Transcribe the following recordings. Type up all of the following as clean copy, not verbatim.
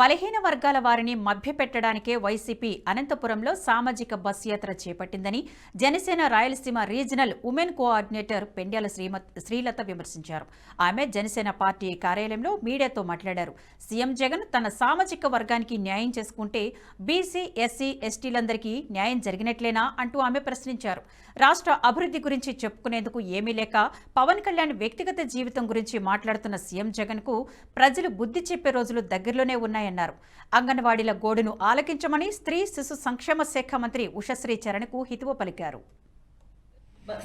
బలహీన వర్గాల వారిని మభ్యపెట్టడానికే వైసీపీ అనంతపురంలో సామాజిక బస్సు యాత్ర చేపట్టిందని Janasena Rayalaseema regional women coordinator Pendyala Srilatha విమర్శించారు. ఆమె జనసేన పార్టీ కార్యాలయంలో మీడియాతో మాట్లాడారు. సీఎం జగన్ తన సామాజిక వర్గానికి న్యాయం చేసుకుంటే బీసీ, ఎస్సీ, ఎస్టీలందరికీ న్యాయం జరిగినట్లేనా అంటూ ఆమె ప్రశ్నించారు. రాష్ట్ర అభివృద్ధి గురించి చెప్పుకునేందుకు ఏమీ లేక పవన్ కళ్యాణ్ వ్యక్తిగత జీవితం గురించి మాట్లాడుతున్న సీఎం జగన్ కు ప్రజలు బుద్ధి చెప్పే రోజులు దగ్గరలోనే ఉన్నాయన్నారు. అంగన్వాడీల గోడును ఆలకించమని స్త్రీ శిశు సంక్షేమ శాఖ మంత్రి ఉషశ్రీ చరణ్కు హితవు పలికారు.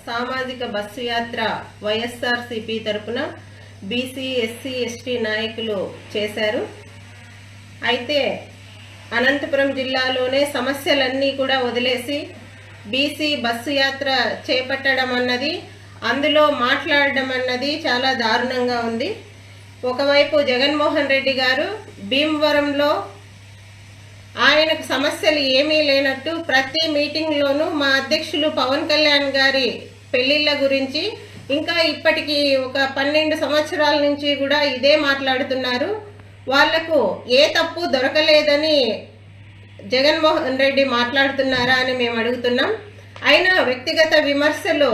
సామాజిక బస్సు యాత్ర వైఎస్ఆర్సీపీ తరపున బీసీ, ఎస్సీ, ఎస్టీ నాయకులు చేశారు. అయితే అనంతపురం జిల్లాలోనే సమస్యలన్నీ కూడా వదిలేసి బీసీ బస్సు యాత్ర చేపట్టడం అన్నది, అందులో మాట్లాడడం అన్నది చాలా దారుణంగా ఉంది. ఒకవైపు జగన్మోహన్ రెడ్డి గారు భీమవరంలో ఆయనకు సమస్యలు ఏమీ లేనట్టు ప్రతి మీటింగ్లోనూ మా అధ్యక్షులు పవన్ కళ్యాణ్ గారి పెళ్లిళ్ళ గురించి ఇంకా ఇప్పటికీ ఒక 12 సంవత్సరాల నుంచి కూడా ఇదే మాట్లాడుతున్నారు. వాళ్లకు ఏ తప్పు దొరకలేదని జగన్మోహన్ రెడ్డి మాట్లాడుతున్నారా అని మేము అడుగుతున్నాం. అయినా వ్యక్తిగత విమర్శలు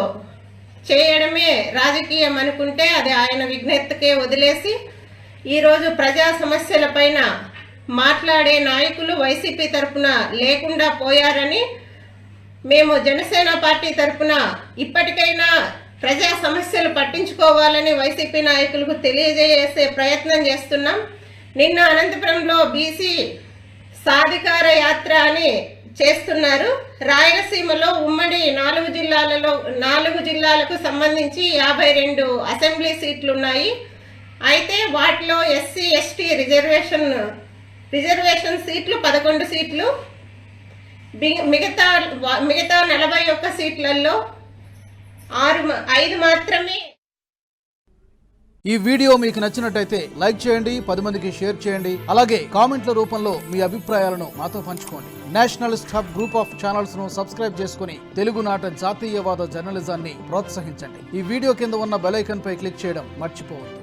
చేయడమే రాజకీయం అనుకుంటే అది ఆయన విజ్ఞతకే వదిలేసి ఈరోజు ప్రజా సమస్యల పైన మాట్లాడే నాయకులు వైసీపీ తరఫున లేకుండా పోయారని మేము జనసేన పార్టీ తరఫున ఇప్పటికైనా ప్రజా సమస్యలు పట్టించుకోవాలని వైసీపీ నాయకులకు తెలియజేసే ప్రయత్నం చేస్తున్నాం. నిన్న అనంతపురంలో బీసీ సాధికార యాత్ర అని చేస్తున్నారు. రాయలసీమలో ఉమ్మడి 4 జిల్లాలకు సంబంధించి 52 అసెంబ్లీ సీట్లు ఉన్నాయి. అయితే వాటిలో ఎస్సీ, ఎస్టీ రిజర్వేషన్ సీట్లు 11 సీట్లు, మిగతా 41 సీట్లలో 5 మాత్రమే. ఈ వీడియో మీకు నచ్చినట్టయితే లైక్ చేయండి, 10 మందికి షేర్ చేయండి. అలాగే కామెంట్ల రూపంలో మీ అభిప్రాయాలను మాతో పంచుకోండి. Nationalist hub group of channels ను సబ్స్క్రైబ్ చేసుకుని తెలుగునాట జాతీయవాద జర్నలిజాన్ని ప్రోత్సహించండి. ఈ వీడియో కింద ఉన్న బెల్ ఐకాన్ పై క్లిక్ చేయడం మర్చిపోవద్దు.